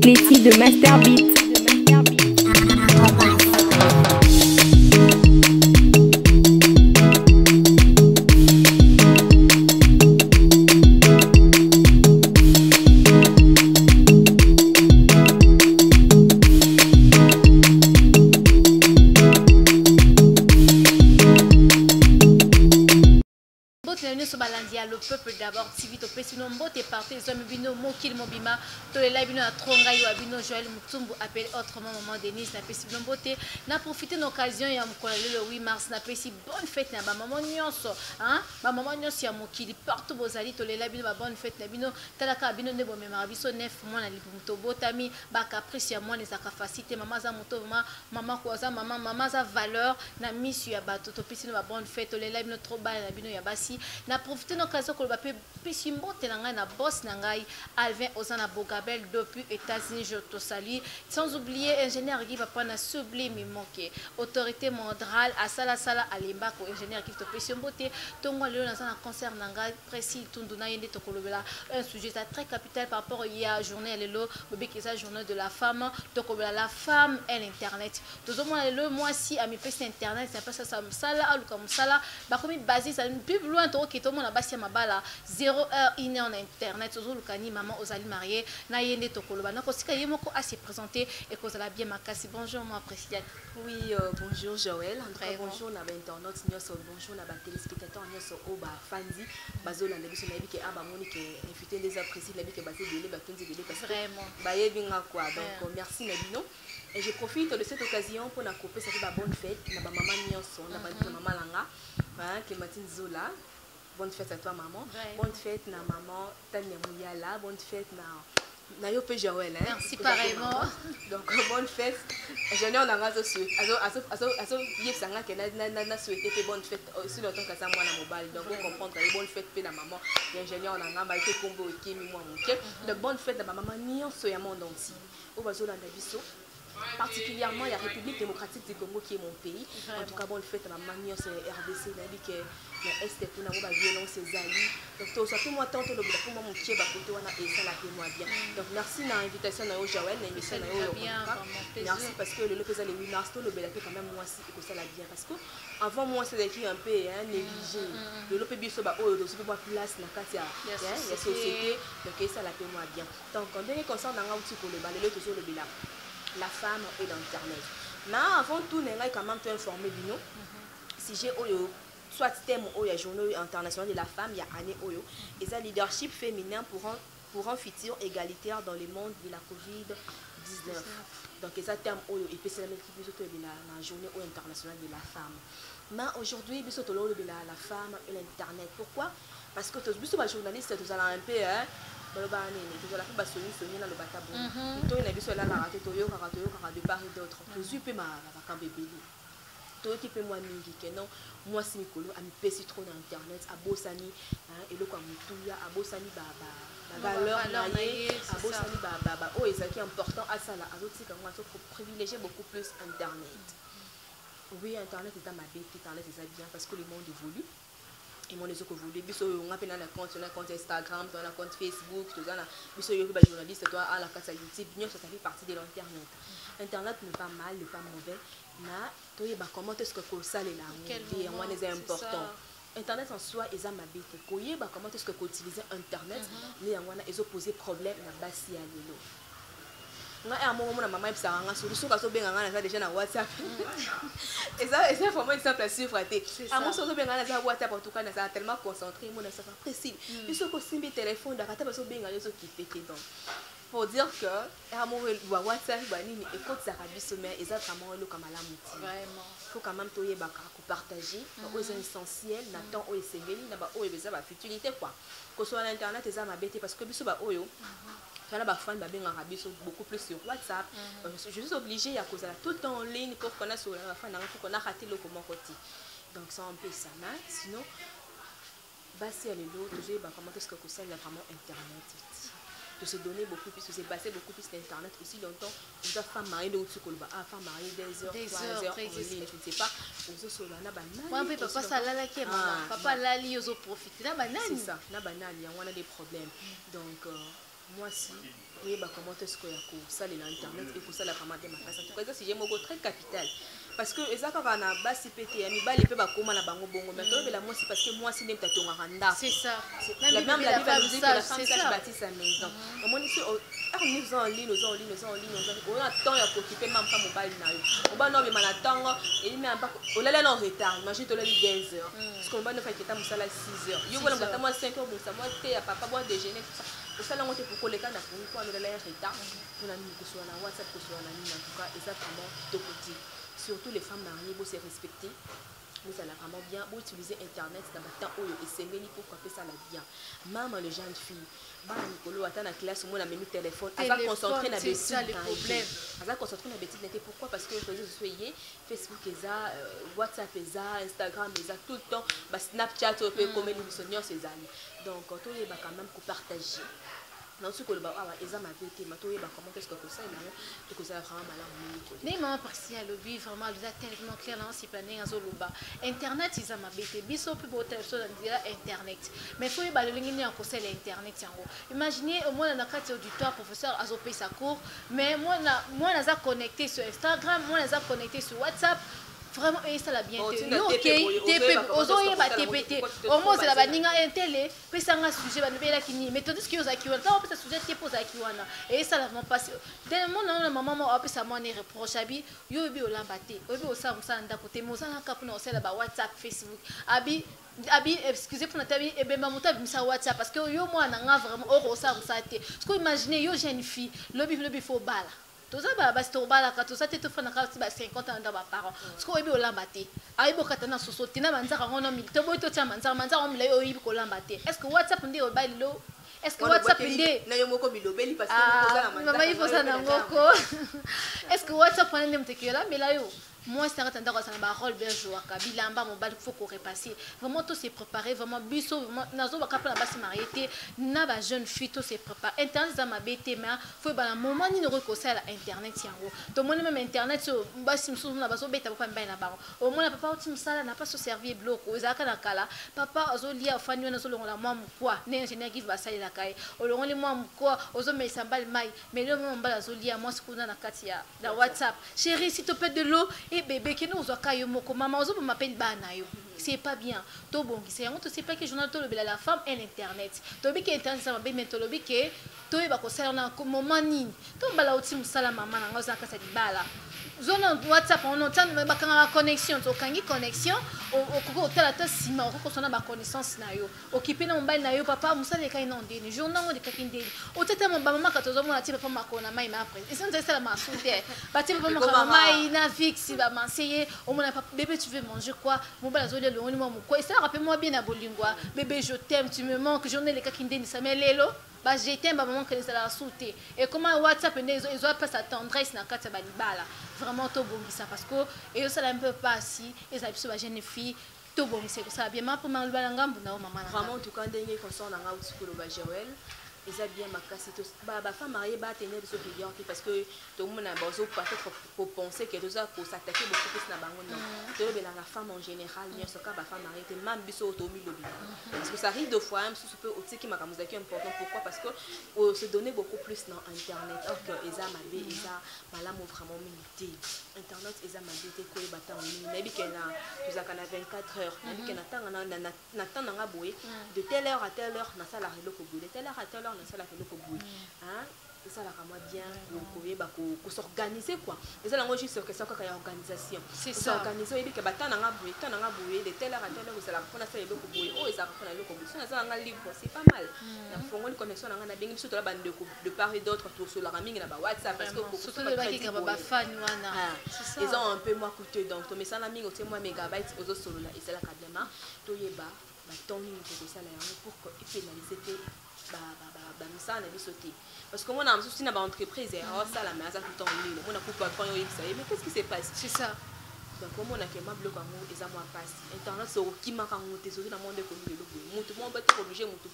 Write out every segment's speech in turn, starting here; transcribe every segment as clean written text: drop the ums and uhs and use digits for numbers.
Letty de Masterbeat. Le peuple d'abord, si vite au pays, sinon, t'es parti, les hommes bino, mokil mobima, tous les labino à Tronga, Yoabino, Joël Moutumbu, appelle autrement maman Denise, n'a pas si bon beauté, n'a profité de l'occasion, il y a le 8 mars, n'a pas si bonne fête, n'a pas maman nyonso, hein, ma maman nyonso, il y a mokili, partout vos alliés, tous les labino, ma bonne fête, n'abino, talaka, bino, nebo, mais ma biso, 9 mois, n'a lipomuto, botami, ba caprice, ya moi, les facilité, maman, za moto, maman, quoi, maman, za valeur, n'a mis sur ya bateau, to piscine, ma bonne fête, tous les labino, trop bas, n'abino, ya basi, n'a profité de l'occasion, que le bapé, Pisimbo tenanga na boss nangai Alvin Ozana Bogabel depuis États-Unis, je te salue. Sans oublier ingénieur qui va prendre sublime manqué autorité mondiale à Sala Alimba ko ingénieur qui te Pisimbo te tongo le dans un concert nangai précis tunduna yende to kolobela un sujet très capital par rapport à journée lelo bébé qui est la journée de la femme to kolobela la femme et l'internet tout au moins le mois si à mes PC internet c'est pas ça sala alu comme sala ba comme basé ça plus loin to qui tout le monde a basé ma bala 0 heure iné en internet aux lukani maman aux ali mariés na yende to koloba na kosika yemoko à se présenter et cause la bien makasi bonjour moi présidente. Oui bonjour Joël bonjour na ba internautes nyoso bonjour na ba téléspectateurs nyoso o ba fanzi bazola ndebiso na biki aba moni que invité des appréciés la biki basé délai ba tonzi délai parce que vraiment ba yebinga quoi donc merci na bino et je profite de cette occasion pour na couper ça ba bonne fête na ba maman nyoso na ba maman langa hein Clémentine Zola. Bonne fête à toi maman. Bonne fête na maman Tania Mouyala. Bonne fête na yo pe Joël hein. Merci pareillement. Donc bonne fête. Je n'ai on a razo souhaité. Azo yebsanga ke na souhaité que bonne fête aussi longtemps que ça moi na mobile. Donc on comprendre que bonne fête pe na maman. Ingénieur on a ngamba ke kombo ekimi moi mon cœur. Donc bonne fête na maman nyonso ya monde entier. O bazola na biso. Particulièrement la République démocratique du Congo qui est mon pays. En tout cas, bonne fête à ma manière, c'est RDC, la Est pour la violence, ses alliés. Donc, tout ça, tout moi, tant que le pour moi, mon pied, côté, on a et ça, la moi bien. Donc, merci de l'invitation à Joël, l'émission à merci parce que le Lopez, les 8 mars, tout le bel quand même, moi aussi, que ça la bien. Parce que avant moi, c'est écrit un peu négligé. Le Lopez, il y a place, il y a société, donc ça la moi bien. Donc, quand on concerne un outil pour le balai, toujours le bilan. La femme et l'internet. Mais avant tout, nous avons quand même informé de nous. Si j'ai soit thème ou la journée internationale de la femme, il y a année oyo. Et ça, leadership féminin pour un futur égalitaire dans le monde de la COVID-19. Donc, ça thème oyo et puis c'est la journée internationale de la femme. Mais aujourd'hui, nous avons la femme et l'internet. Pourquoi? Parce que tous les journalistes, nous allons un peu de part et d'autre. Moi si Mikolo a mis trop dans internet à Bossani et le quoi Moutuya à Bossani valeur à Bossani oh et ça qui est important à ça là à d'autres comme moi faut privilégier beaucoup plus internet. Oui internet est dans ma bête internet c'est ça bien parce que le monde évolue. Et mon réseau que vous voulez, on a un compte Instagram, on a un compte Facebook, tout ça, biso yo ba journaliste toi à la carte YouTube, ça fait partie de l'internet. Internet n'est pas mal, n'est pas mauvais, mais toi ba comment est-ce que ça les là, moi les important. Internet en soi est ma bête. Koye ba comment est-ce que utiliser internet, les wana ils ont posé problème na basi ya lelo. À un moment maman il s'est déjà dans WhatsApp et ça vraiment une simple chiffre à mon sens bien WhatsApp en tout cas ça tellement concentré mon ça précis il faut que simbi téléphone d'arrêter parce que bien les autres qui fait donc pour dire que à mon WhatsApp banini écoute ça rabis sommet et ça vraiment le comme la moitié vraiment faut quand même toyer ba partager c'est essentiel n'attend au essayeli na ba o et ça va futilité quoi que soit l'internet et ça m'a bête parce que biso ba oyo là bas fan beaucoup plus sur WhatsApp. Je suis obligée à cause de tout le temps en ligne pour qu'on a sur la fan pour qu'on a raté le comment côté. Donc c'est un peu ça mais sinon basé à l'eau toujours comment est-ce que ça il y a vraiment internet de se donner beaucoup plus, de se passer beaucoup plus d'internet aussi longtemps. On doit faire marier de l'autre côté, faire marier des heures, 3 heures en ligne, je ne sais pas. On se souvient na banane. Moi papa ça là qui est maman. Papa là li oso profiter na banane. C'est ça, na banane, on a des problèmes. Donc moi si oui bah comment est-ce que ça l'internet et que ça la vraiment de ma face en tout cas ça c'est un mot très capital parce que ça quand on a basi pété ya mibali pe ba koma na bango bongo mais toi la moi c'est parce que moi si n'aime ta tonga randa c'est ça même la Bible nous dit que la femme sache bâtir sa maison au moins ici nous en ligne on a temps ya occuper même pas mobile na yo on va non mais malatango et il met pas on là en retard imagine toi là 10 heures parce qu'on va ne faire que ta musala 6 heures yo voilà moi 5 heures bon ça moi te ya papa boire déjeuner tout ça au salon on te pour les cas na pour quoi on là en retard on a mis que soit na WhatsApp que soit na ligne en tout cas exactement de côté surtout les femmes mariées vous se respecter vous allez vraiment bien vous utiliser internet dans le temps où et c'est venu pour couper ça la bien maman les jeunes filles bana Nicolo attend la classe moi la même téléphone elle va concentrer na bêtise ça les problèmes elle va concentrer na bêtise n'était pourquoi parce que les réseaux sociaux Facebook et ça WhatsApp et ça Instagram et ça tout le temps bah Snapchat peut comme les missionnaires ces amis donc tout est quand même pour partager non ce que le baba eza ma vérité ma toi ba comment est-ce que ça il a que ça vraiment malamu mais maman partiel le vie vraiment vous a tellement clair dans ces planning azo loba internet ils a ma vérité biso plus beau téléphone internet mais faut y ba le lingi en conseil internet yango imaginez au moins dans carte auditoire professeur azo paye sa cours mais moi na connecté sur Instagram moi na connecté sur WhatsApp vraiment et ça la bien ok TP ozoye ba TPT au moins c'est la baninga intélé pe sanga sujet ba nobela kini mais tandis que ozaki wana ta pe sujet te posa ki wana et ça la vraiment passé dès mon na maman a pe ça moi ne reproche abi yo bi olambate obi osa ndako te mozanga kapuna osela ba WhatsApp Facebook abi excusez pour notre et ben mamuta bimisa WhatsApp parce que yo moi na nga vraiment oro ça te parce que imaginez yo jeune fille lobi faut bala tout ça bah c'est au bas là tout ça tu te fais na 50 ans dans ba parents parce que obi olambate ayi bokata na sosoti na manzaka ngono mi to boy to tia manzaka on mila oyi ko lambate est-ce que WhatsApp ndi o balilo est-ce que WhatsApp ndi na yo moko bilobeli parce que ko za na manzaka mama il faut ça na ngoko est-ce que WhatsApp on ndi mtekela mais yo moi c'est un temps ça na rôle bien jouer kabilamba mon bal faut qu'on repasser vraiment tout s'est préparé vraiment biso vraiment nazo ba kapela basi mariété na ba jeune fille tout s'est préparé internet za ma bete mais faut ba moment ni recosa la internet yango to moni même internet so basi msusu na baso beta papa mbaya na bango au moins papa uti msala na pas se servir bloc ozaka na kala papa azolia afani na so longola moi mkwa ne ingénieur give basali la kai olongoli moi mkwa ozo me sambal mai mais le moment mbala azolia moi sikuna na kati ya la WhatsApp chérie s'il te plaît de l'eau et bébé qui nous a caillé moko maman ozo m'appelle bana yo c'est pas bien to bon c'est yango to c'est pas que journal to le la femme et l'internet to bi que internet ça m'a mais to lo bi que to ba ko sala na moment nini to mbala uti musala maman na ngoza kasa dibala zone WhatsApp on entend ba kanga connexion to kangi connexion o ko tala ta sima o ko sona ba connaissance na yo occupé na mbali na yo papa musala kai na ndeni journal ngo de kakindeni o tata mo ba maman ka to zo mo na ti papa makona mai ma après et ça c'est la masute ba ti papa makona mai na fixe ba manseyer au mon papa bébé tu veux manger quoi mon bala zo le on moi quoi et ça rappelle-moi bien na bolingwa bébé je t'aime tu me manques journée les kakindeni ça mais lelo bah j'ai été ma maman que ça la sauté et comment WhatsApp ils ont pas sa tendresse na kata balibala vraiment to bongisa parce que et ça un peu pas si et ça biso ba jeune fille to bongisa que ça bien ma pour malibala ngambu na maman vraiment en tout cas ndenge concerne nga utikolo ba Joël ils a bien ma casse tout bah femme mariée bah tenir de ce client parce que tout le monde a besoin peut-être pour penser que tout ça pour s'attaquer beaucoup plus na bango non to be la femme en général bien ce cas ba femme mariée te même biso automi lobby parce que ça arrive deux fois même si tu peux aussi qui m'a comme ça qui est important pourquoi parce que se donner beaucoup plus dans internet alors que eza mabe eza malamu vraiment minute internet eza mabe te ko bata en ligne nabi que na tu za kana 24 heures nabi que na tanga na tanga nga boye de telle heure à telle heure na sala relo ko de telle heure à telle heure ça la fait le bout hein et ça la vraiment bien pour s'organiser quoi et ça la moi juste que ça quand il y a organisation c'est ça organiser et puis que batana nga boué de telle heure à telle heure ça la prendre ça le bout oh ça prend le bout ça nga libre c'est pas mal la fongo connexion nga bien surtout la bande de part et d'autre tout sur la raming na ba WhatsApp parce que surtout le baki ka ba fan wana c'est ça ils ont un peu moins coûteux donc mais ça la ming au moins mégabytes aux solo là et c'est la cadema to yeba ba ton ni que ça là pour que finaliser ça na bisoté parce que moi na souci na ba entreprise oh ça la mais ça tout temps libre moi na coupe pas mais qu'est-ce qui se passe c'est ça donc moi na que ma bloc en haut et ça moi passe internet so qui m'a quand monter sur na monde ko le logo mutu moi ba trop obligé mutu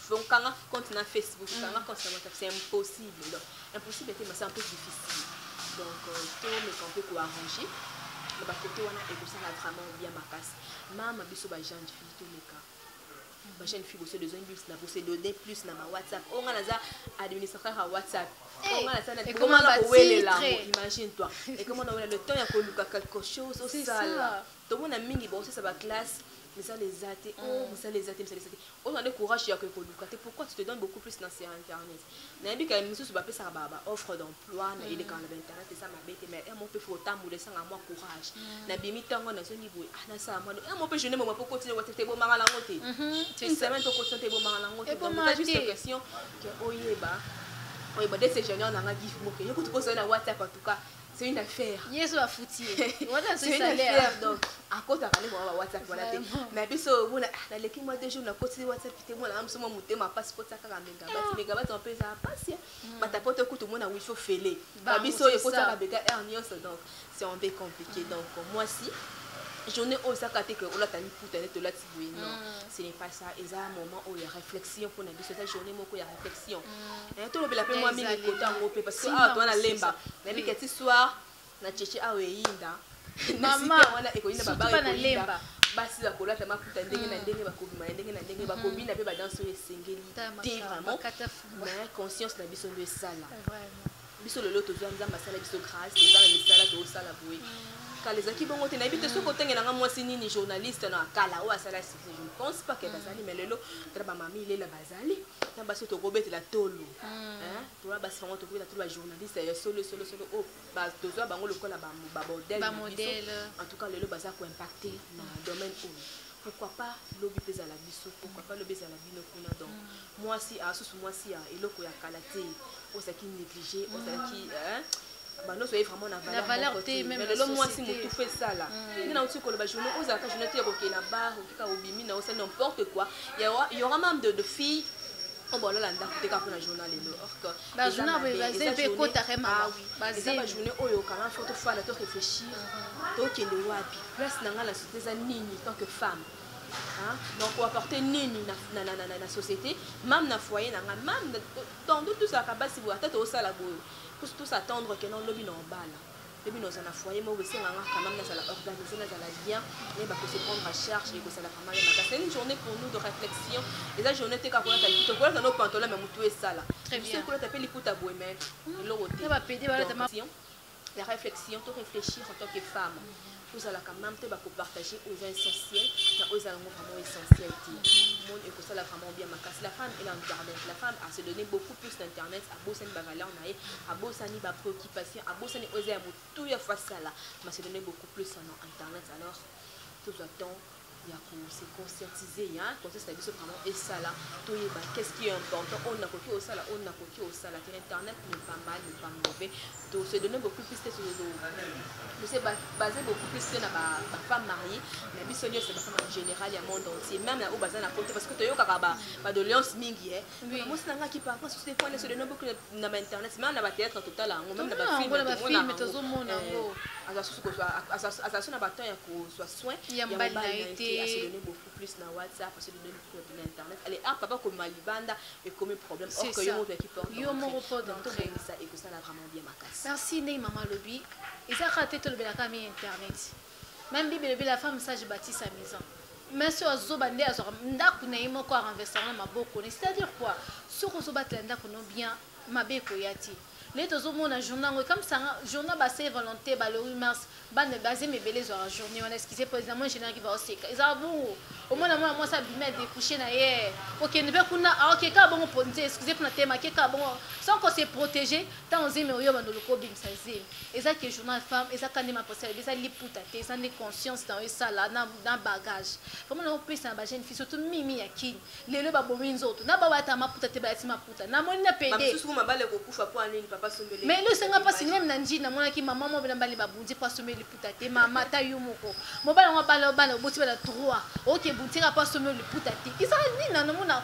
donc quand on compte na Facebook quand on compte na WhatsApp c'est impossible donc impossible mais c'est un peu difficile donc tout mais qu'on peut arranger le ba côté wana et ça la vraiment bien ma casse maman biso ba gens fille tous les cas ba jeune fille bosse besoin plus na bosse donner plus na ma WhatsApp on a naza administrateur à WhatsApp on a naza na comment on wele là imagine toi et comment on a le temps ya ko luka quelque chose au sala to mona mingi bosse ça ba classe mais ça les athées mais ça les athées on a le courage ya ko luka pourquoi tu te donnes beaucoup plus dans sur internet na bi ka misu ba pesa ba offre d'emploi na ile quand internet ça ma bête mais mon peu faut temps de ça moi courage na bimi tango na so niveau na ça moi mon peu je ne me pas continuer wa te bo mangala ngote c'est semaine to continuer te bo mangala ngote donc c'est juste question que oyeba dès ces jeunes on a dit mo que yo ko tu pose na WhatsApp en tout cas c'est une affaire. Yes, wa fouti. Voilà, c'est une affaire donc à cause d'aller voir WhatsApp voilà mais biso bona na leki moi 2 jours na côté WhatsApp te moi na msomo muté ma passeport ça 40 mégabytes on peut ça passer ma tapote ko tout monde na wifi félé ba biso e ko ça beka hernios donc c'est un peu compliqué donc moi si journée au sakate que ola tani puta net la tiboué non ce n'est pas ça et ça un moment où il y a réflexion pour na biso cette journée moko il y a réflexion et tout le la moi mingi kota ngope parce que ah toi na lemba na bi kati soir na cheche aweyinda maman wala ekoyinda baba ekoyinda basi za kolata makuta ndenge na ndenge bakobima ndenge na ndenge bakobina pe ba danse esengeli te vraiment mais conscience na biso nde sala biso lelo to zwa nzamba sala biso grâce to zala misala to sala boye kalezaki bongo te na bite soko tengela nga mwasi nini journaliste na kala o asala je ne pense pas que bazali mais lelo tra ba mami ile la bazali na baso to kobetela tolo hein to ba sifango to kobetela tolo ba journaliste ya solo oh ba to zo bango lokola ba modèle en tout cas lelo baza ko impacter na domaine où pourquoi pas lobby pesa la biso pourquoi pas lobby za la bino kuna donc moi si asusu moi si eloko ya kalaté o saki négligé o saki hein bah non soyez vraiment la valeur même mais le moi si tout fait ça là ni na otiko ba journée aux aka journée te ko na bar ou ka obimi na c'est n'importe quoi il y aura même de filles on bon là nda te ka pour la journal le or que ba journal ba c'est pe ko ta ah oui c'est ba journée oyo quand même faut te faire to réfléchir to ke le wapi place na nga la société za nini tant que femme hein donc on apporter nini na société même na foyer na nga même dans tout ça ka basi bo tata o sala boyo pour tous attendre que non lobby non bala lobby non ça na foyer mo aussi nga quand même na ça la organiser na ça la bien et ba ko se prendre à charge et que ça la vraiment c'est une journée pour nous de réflexion et la journée te ka ko ta to ko ta no pantola mais mutu et ça là très bien ko ta pe likuta boye mais le roté va péder voilà la réflexion to réfléchir en tant que femme vous allez quand même partager aux essentiels aux éléments vraiment essentiels monde et que ça la vraiment bien ma casse la femme elle a internet la femme a se donné beaucoup plus d'internet à bosser ba valeur naé à bosser ni ba préoccupation à bosser aux éléments tout ya face ça là mais se donner beaucoup plus en internet alors tout attend il y a qu'on se conscientiser hein quand c'est ça vraiment et ça là tout qu'est-ce qui est important on a coquille au ça là on a coquille au ça là que internet n'est pas mal n'est pas mauvais donc se donner beaucoup plus sur les mais c'est basé beaucoup plus sur la femme mariée mais bisogno c'est la femme en général il y a monde entier même là au bazar na côté parce que tu yo kakaba ba de lions mingi hein moi c'est nga qui parle parce que des fois on se donne beaucoup na internet même na ba théâtre total même na ba film mais tozo mona ngo association na ba temps ya ko soit soin ya mbali à se donner beaucoup plus na WhatsApp à se donner beaucoup plus na internet allez ah papa comme malibanda et comme problème or que yo qui porte yo mo repos d'entrée ça et que ça la vraiment bien ma casse merci Ney maman lobby et ça raté tout le belaka mi internet même bible la femme sage bâtit sa maison mais sur zobande azora ndaku na yimo ko renverser na maboko c'est-à-dire quoi sur zobatla ndaku no bien mabeko yati les deux hommes on a journal comme ça journal basé volonté ba le 8 mars ba ne basé mes belles heures journée on excusez président général qui va aussi ils avons au moins moi ça bimé de coucher na hier OK ne pas kuna OK ka bon ponté excusez pour na thème ka bon sans qu'on se protéger tant on me yo bando le ko bim ça zé et ça que journal femme et ça quand ma poster ça liputa té ça ne conscience dans ça là dans bagage vraiment on peut ça ba jeune fille surtout mimi yakini lelo ba bomi nzoto na ba wata maputa té ba tima puta na moni na pédé mais le senga pas même nanji na mona ki maman mo bela mbali babundi pas sommer le putate mama ta yumoko mo bala ngo bala boti bala 3 OK buntika pas sommer le putate isa ni na mona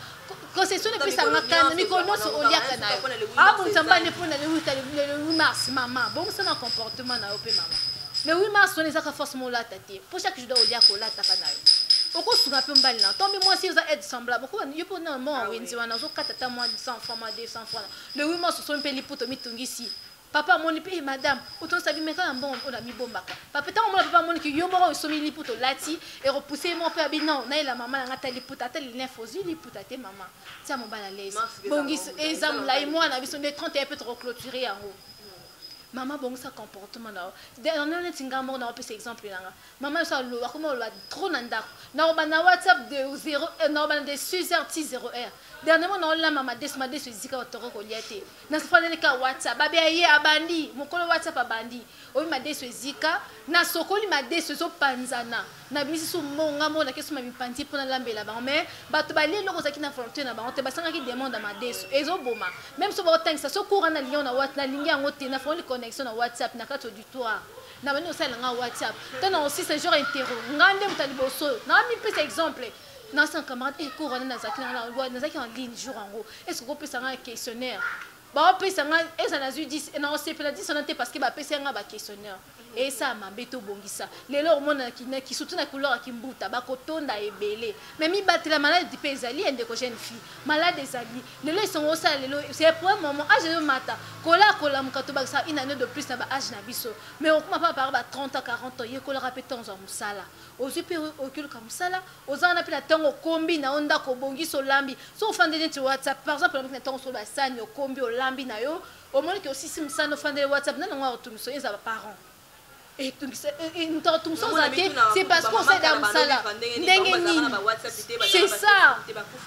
concession ne pisa ngakana mi kono so oliaka na ah bon samba ne pona le 8 mars maman bon ça na comportement na opé maman mais 8 mars on est ça forcément là tati pour chaque jour oliaka là takana yo oko sunga pe mbali na tombe moi si vous êtes semblable ko yo pona mo wenzi wana zo katata moi 100 francs moi 200 francs le 8 mars so mpe liputo mitungisi papa moni pe madame autant sabi mais quand bon on a mis bomba papa tant mon papa moni ki yo moko somi liputo lati et repousser mon père bi non na la maman nga ta liputa ta l'infozi liputa te maman tia mon bala l'aise bongi exam là et moi na biso de 30 et peut trop clôturer yango maman bon ça comportement là on est tinga mo na opé exemple là maman ça lo comment lo trop nanda na ba WhatsApp de 0 na ba de 6h 0h dernièrement na la maman desma de zika otoro ko liate na se fane ka WhatsApp ba ye abandi mokolo WhatsApp abandi o ma de zika na sokoli ma de so panzana na bisi so monga mo na keso ma mipanti pona lambela ba mais bato ba le loko zaki na frontière na ba on te basanga ki demande ma de ezo boma même so ba tank ça so courant na lion na WhatsApp na lingi yango te na fone connexion na WhatsApp na kato du toit na bani osala nga WhatsApp tana aussi ce genre interro ngande mutaliboso na mi pese exemple na san camarade et courant na zaki en ligne jour en gros est-ce que on peut un questionnaire ba on peut ça et ça na 10 et na on sait pas 10 on parce que ba pese nga ba questionnaire et ça m'a beto bongisa lelo mona ki surtout na couleur ki mbuta ba kotonda ebele mais mi batela malade di pezali ende ko jeune fille malade ezali lelo ils sont au ça lelo c'est pour un moment âge de mata kola mukato ba ça une année de plus na ba âge na biso mais on kuma pas par ba 30 à 40 ans yekola rapeton za musala ozu pe ocule comme ça là oza na pela tango kombi na onda ko bongiso lambi so fande net WhatsApp par exemple na tango so ba sani kombi o lambi na yo au moins que aussi sim sano fande WhatsApp na ngwa otumiso yeza ba parents et tout c'est parce qu'on sait dans ça là c'est ça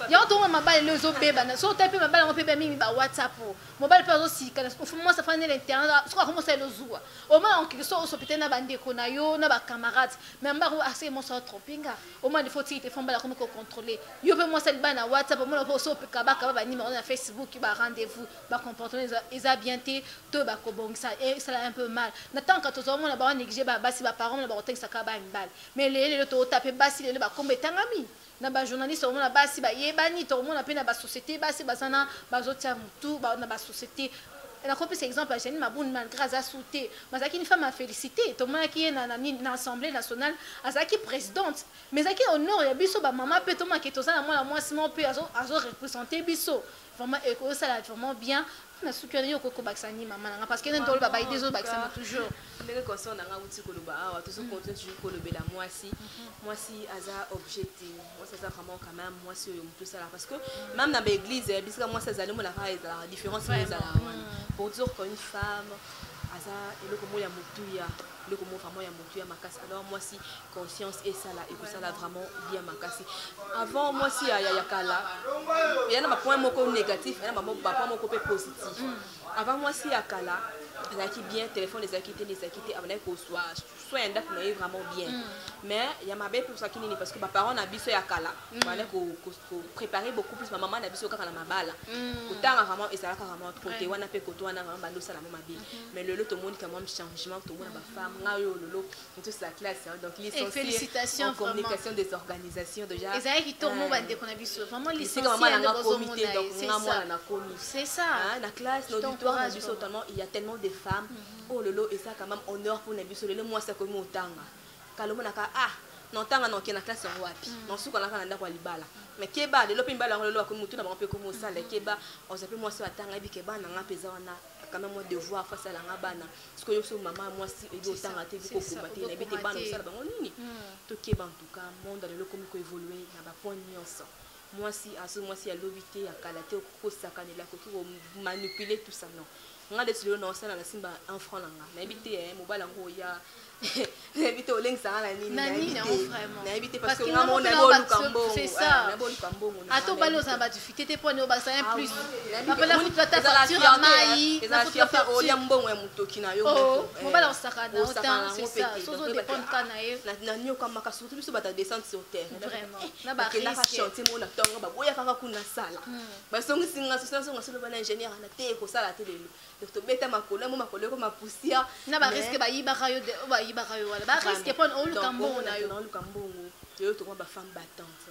il y a tout ma balle les autres bébés so taper ma balle on peut même ba WhatsApp mobile pas aussi quand moi ça fait l'internet je crois comment c'est le jour au moins on quelque chose peut-être na bande ko na yo na ba camarades mais mba assez mon ça trop pinga au moins il faut que téléphone ba comme contrôler yo peut moi ça na WhatsApp moi pour so ka ba numéro na Facebook ba rendez-vous ba comportement ils a bien té to ba ko bon ça et ça un peu mal n'attend quand on na ba négligé ba basi ba parents na ba otenga saka ba mbal mais les to taper basi les ba kombe tangami na ba journaliste au na basi ba yebani to mona pe na ba société basi bazana bazotia mutu ba na ba société na ko par exemple Janine Maboun malgré za souté mazaki une femme à féliciter to mona ki na assemblée nationale azaki présidente mais zaki honneur ya biso ba maman pe to ma ki to za na moi simon pe azo représenter biso vraiment et ça là vraiment bien na soukana yo koko baksani maman parce que ndolo baba des autres baksani toujours ndenge concert na nga uti koloba awa toujours continue toujours kolobela moi si aza objectif moi ça vraiment quand même moi si tout ça là parce que même dans l'église bisika moi ça zali mo la différence pour dire qu'une femme aza eloko mo ya mutuya eloko mo vraiment ya mutuya makasi alors moi si conscience et ça là et que ça là vraiment bien makasi avant moi si ya kala il y a un point moko négatif il y a un point moko positif avant moi si ya kala qui bien téléphone les acquitter avec qu'on soit un date mais vraiment bien mais il y a ma belle pour ça qui n'est parce que ma parents n'a biso ya kala voilà qu'on préparer beaucoup plus ma maman n'a biso quand la mabala autant vraiment et ça vraiment trop te wana pe koto wana vraiment bando ça la même habile mais le tout le monde quand même changement tout le monde ma femme ngayo lolo tout c'est la classe donc félicitations en communication des organisations déjà et ça qui tourne bande qu'on a biso vraiment licencié dans comité donc c'est ça la classe l'auditoire n'a biso totalement il y a tellement de femmes oh lolo et ça quand même honneur pour nabiso le moi ça comme otanga kalomo naka non tanga non ki na classe en wapi non suka na kana ndako libala mais keba le lopi mbala lolo comme mutu na ba pe comme ça le keba on s'appelle moi ça tanga bi keba na nga peza wana quand même moi devoir face à la ngabana parce que yo so maman moi si et otanga te ko combattre na bité bana ça ba nini to keba en tout cas monde le comme ko évoluer na ba point nyonso moi si à ce moi si à l'obité à kalaté ko sakane la ko manipuler tout ça non nga de tilo non ça na simba en franc nga na ebité mobile ngo ya na ebité oleng ça na nini na ebité parce que nga mo na bo lukambo c'est ça na bo lukambo ato balo za ba difficulté pour ne ba ça un plus après la foot ta facture à mai na foot ta o ya mbongo ya mutoki na yo mobile on sakana autant c'est ça sozo dépend kana ye na nyo kama ka surtout biso bata descendre sur terre vraiment na ba risque na chanter mo na tonga ba boya kaka kuna sala ba songi singa so ba ingénieur na te ko sala te lelo donc to beta makolo mo makolo ko ma poussière na ba risque ba yiba kayo wala ba risque pon o lukambo na yo yo to ba femme battante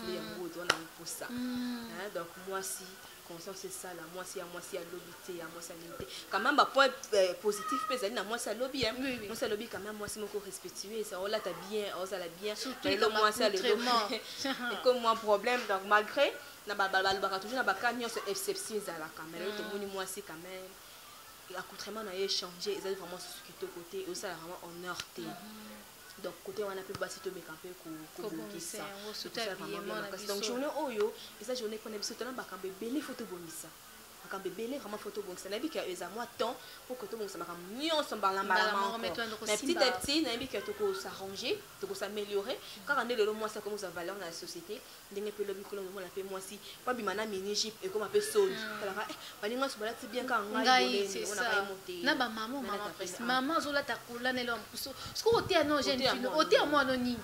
ya ngo to na pour ça donc moi si conscience c'est ça là moi si à l'obité à moi si à limité quand même ba point positif peut na moi si à lobby moi si à lobby quand même moi si moko respectueux ça on là ta bien on ça la bien mais le moi si à le et comme moi problème donc malgré na ba toujours na ba ka nyonso exception za la caméra to moni moi si quand même accoutrement n'a échangé, ils avaient vraiment ce qui te côté, et ça a vraiment honneur. Donc côté on a pu passer tout mes campés pour ça. Donc journée oyo, et ça journée qu'on a besoin de bakambe belle photo bonissa. Quand bébé vraiment photo bon ça n'a vu que à moi temps pour que tout le monde ça m'a mis ensemble mais petit à petit n'a vu que tout s'arranger tout s'améliorer quand on est le mois ça commence à valeur dans la société ndenge pe lobi ko mo la pe moi si pas bimana mini jeep et comme un peu saut alors baninga so balati bien quand ngai on a monté na ba maman zola takula ne lo mpuso ce ko otia no jeune fille otia moi no ni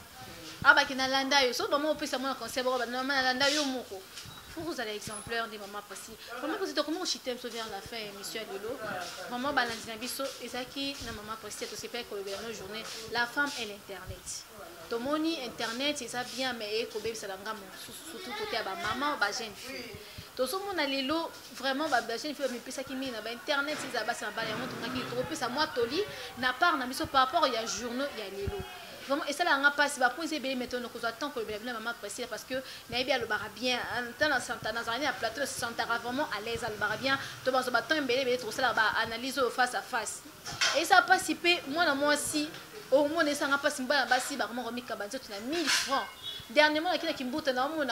aba kina landa yo so maman opesa moi conseil ba na landa yo moko. Pour vous allez exemplaire des mamans passées. Maman passée comment on chitem so vers la fin émission de l'eau. Maman balandina biso ezaki na maman passée to c'est pas que le journée la femme et l'internet. To moni internet c'est ça bien mais ko bébé ça langa surtout côté ba maman ba jeune fille. To so mona lelo vraiment ba jeune fille mais pesa ki mina ba internet c'est ça ba ça ba ya montre ki trop pesa moi toli na part na biso par rapport il y a journaux il y a lelo. Vraiment et ça là on passe va poser bébé maintenant qu'on attend que le bébé maman précise parce que n'a bien le bar bien dans Santa Nazarene à plateau Santa vraiment à l'aise le bar bien to ba so ba temps bébé trop ça là ba analyse face à face et ça participer moi aussi au moins ça n'a pas si ba basi ba vraiment remis kabanzo tu na 1000 francs dernièrement kina kimbuta na moi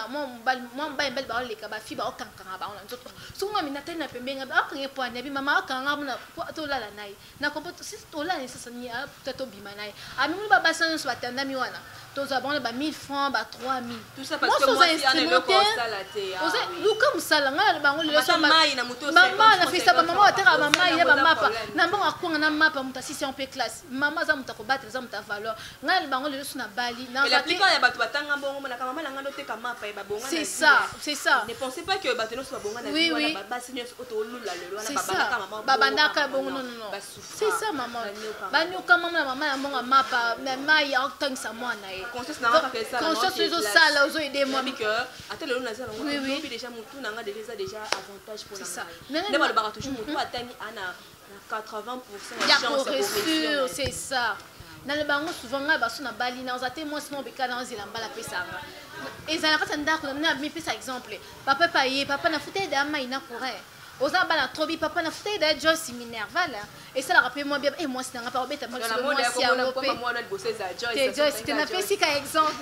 bel ba le kaba fi ba okankanga ba on nzoto sunga mina tena pembenga ba akanye poanya bi mama akanga muna to la la nai na kompoto si to la nesa ni a peut-être bima nai ami mu ba basana so batanda mi wana to za ba 1000 francs ba 3000 tout ça parce que moi si on est le constat la te ah oui luka musala nga ba ngole le so mai na muto mama na fisa ba mama atera mama ya ba mapa na mbongo akwanga na mapa mutasi si on peut classe mama za mutako battre za muta valeur nga ba ngole le so na bali na la plupart ya batu batanga c'est ça, c'est ça. Ne pensez pas que Batelon soit bon. Oui, oui. C'est ça. Babandaka bon, non, non. C'est ça, maman. Banyuka maman, maman, mapa, maman, il y a autant que ça, moi, naïe. Conscience n'a pas fait ça. Conscience, les autres salles, aux aider moi. Oui, oui. Déjà, mon tour n'a déjà avantage pour ça. Mais le bar toujours mon tour atteint à 80%. C'est ça. Dans le bango souvent nga baso na bali na ozate moi sinon beka na nzela mbala pesanga ezala kata ndako na mi pesa exemple papa paye papa na fouté da mai na courant oza bana trobi papa na fouté da Joyce Minerval et ça la rappelle moi bien et moi c'est nga pas obeta moi si à Europé Joyce tu n'as fait si qu'un exemple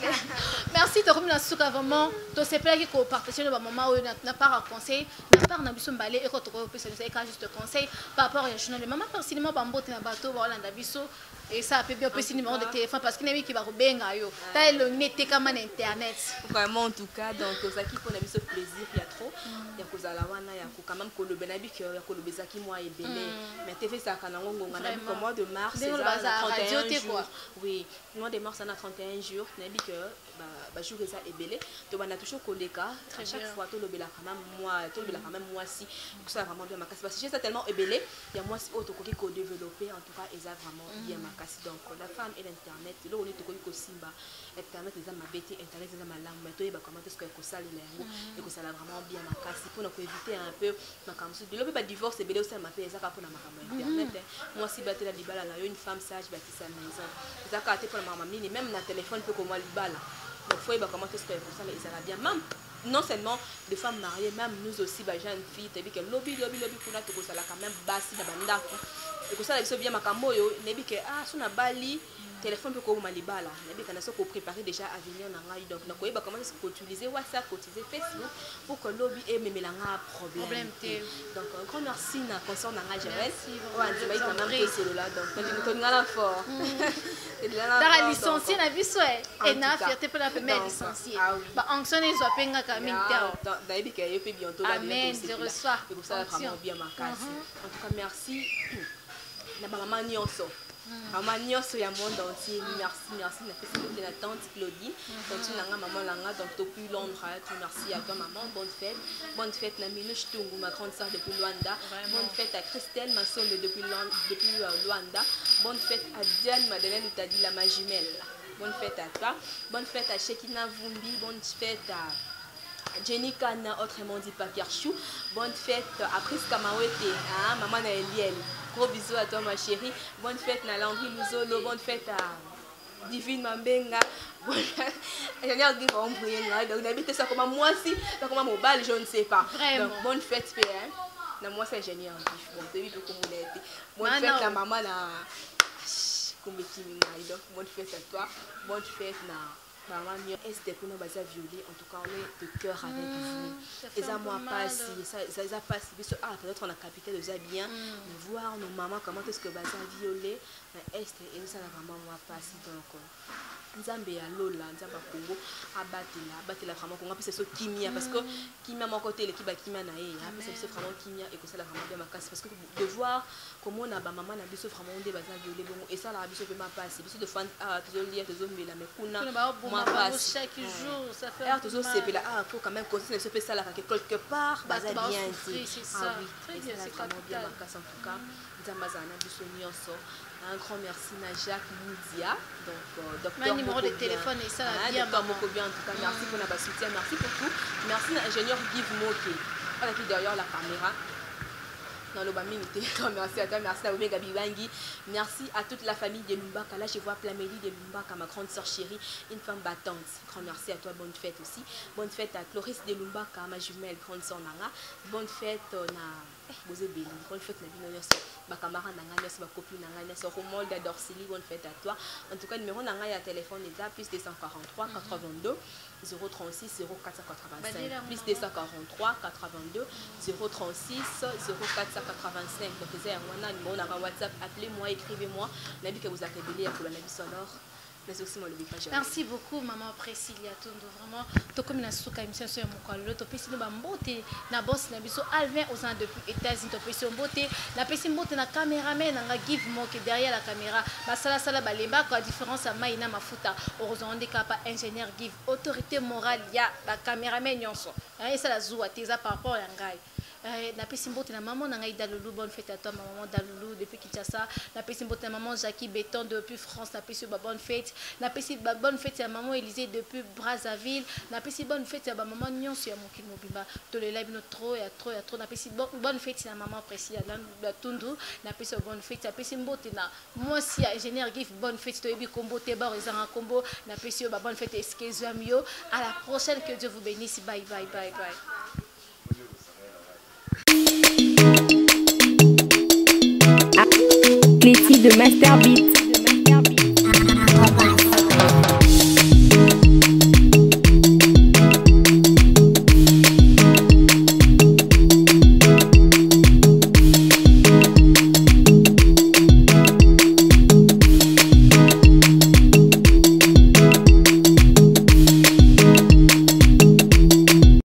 merci to comme na suka vraiment to c'est pas qui ko partager le maman na part conseil na part na biso mbalé et ko to ko pesa c'est quand juste conseil par rapport à journal maman personnellement bambote na bateau voilà na biso. Et ça peut bien passer numéro de téléphone parce qu'il y a qui va rebenga yo. T'as le net comme internet. Vraiment en tout cas donc ça qui pour ce plaisir il y a trop. Il y a kozala wana il y a quand même ko le benabi que il y a ko le bezaki moi et belé. Mais TV ça kana ngongo ngana bi comme mois de mars c'est ça 31 jours. Oui, mois de mars on a 31 jours, nabi que ba jour ça et belé. To bana toujours koleka à chaque fois to le bela quand même moi, to le bela quand même moi si pour ça vraiment bien ma casse parce que j'ai tellement ébélé, il y a moi si auto ko développer en tout cas et ça vraiment bien ma. Donc la femme et l'internet là on est tout comme simba internet les ma bête internet les ma langue mais toi il va commenter ce que ça les et que ça l'a vraiment bien ma casse pour nous éviter un peu ma comme ça de l'autre pas divorce et bien aussi ma paix ça pour na ma internet moi si battre la libala là une femme sage bâtir sa maison ça quand pour ma maman même na téléphone peut comme libala donc faut il va commenter ce que ça mais ça va bien même non seulement de femmes mariées même nous aussi bah jeunes filles t'as vu que lobby pour la tout ça là quand même basse dans banda et que ça bien makambo yo nebi que ah suna bali téléphone peut comme malibala nebi kana so ko préparer déjà à venir na ngai donc na ko yeba comment utiliser WhatsApp utiliser Facebook pour que lobby et même la problème donc un grand merci na concert na ngai Jabel ouais tu vas quand même c'est là donc tu ngala fort dans licencié na biso et na fierté pour la première licenciée ba onction les zo penga ka minta nebi que yo peut bientôt la amen je reçois et ça vraiment bien ma casse en tout cas merci na maman nyonso maman nyonso ya monde entier merci na Facebook de la tante Claudie donc tu nanga maman langa donc depuis Londres merci à toi maman bonne fête na Minouche Tungu ma grande sœur depuis Luanda bonne fête à Christelle ma sœur depuis Luanda bonne fête à Diane Madeleine Tadi la ma jumelle bonne fête à toi bonne fête à Shekina Vumbi bonne fête à Jenny Kana autrement dit Pakerchou bonne fête à Priska Mawete maman na Eliel. Gros bisous à toi ma chérie. Bonne fête na Landry Luzolo. Bonne fête à Divine Mambenga. Donc n'habitez ça comme moi si, comme mobile, je ne sais pas. Vraiment. Donc bonne fête PN. na moi c'est ingénieur en GIF. Bon, tu peux comme on a été. Bonne fête la maman na comme Kimi donc bonne fête à toi. Bonne fête na maman mia est pour nous baser violer. En tout cas on est de cœur avec vous. Et ça moi passe ça passe peut-être on a capité déjà bien de voir nos mamans comment est-ce que baser violer na est et ça la maman moi passe donc Nzambe ya lola nzamba Congo abatela vraiment Congo parce que c'est kimia parce que kimia mon côté l'équipe kimia na ye c'est vraiment kimia et que ça la vraiment bien makasi parce que de voir comment on a ba maman na biso vraiment on baza violer bon et ça la biso peut pas passer biso de fan toujours lire toujours mais la mais kuna moi passe chaque jour ça fait toujours c'est là faut quand même continuer ce peut ça là quelque part baza bien dit c'est ça très bien c'est vraiment bien makasi en tout cas nzamba za na biso nyonso. Un grand merci à Jacques Moudia, donc docteur numéro de téléphone et ça bien docteur Mokobia en tout cas merci pour notre soutien, merci pour tout, merci à l'ingénieur Guy Moké, voilà qui est derrière la caméra. Dans le baminité, merci à toi, merci à Omega Biwangi, merci à toute la famille de Lumbaka. Là je vois Plamélie de Lumbaka, ma grande soeur chérie, une femme battante. Grand merci à toi, bonne fête aussi. Bonne fête à Cloris de Lumbaka, ma jumelle, grande soeur Nanga. Bonne fête à Bosé Béli, bonne fête à Bino Nyoso, ma camarade Nanga, Nyoso, ma copine Nanga, Nyoso, Romuald d'Orsili, bonne fête à toi. En tout cas, numéro Nanga, il y a téléphone est là, plus 243 82 036 0485, plus 243 82 036 0485. Donc, vous avez un numéro dans WhatsApp, appelez-moi, écrivez-moi. On a dit que vous avez belé pour la vie sonore. Mais aussi, moi, le pas. Merci beaucoup, maman Priscilla Tondo. Vraiment, tout comme la souka émission sur mon col, tu peux nous beauté, na boss, na biso Alvin aux ans depuis États-Unis, tu peux beauté, la personne beauté na caméraman, na give mo qui derrière la caméra, ma sala balemba quoi différence à maïna mafuta, heureusement handicap ingénieur give autorité morale ya la caméraman nyonso. Et ça la zoua teza par rapport à ngai. Na pesimbote na maman na ngai Dalulu, bonne fête à toi maman Dalulu depuis Kinshasa. Na pesimbote na maman Jackie Béton depuis France, na pesi bonne fête. Na pesi bonne fête à maman Élisée depuis Brazzaville. Na pesi bonne fête à maman Nyonso ya mokili mobimba. To le live no trop et trop na pesi bonne fête à maman Priscilla la Tundu. Na pesi bonne fête à pesimbote na moi si ingénieur give bonne fête to yebi combo te bar ezanga combo na pesi bonne fête excuse mio. À la prochaine, que Dieu vous bénisse. Bye bye bye bye. Cléty de Masterbeat.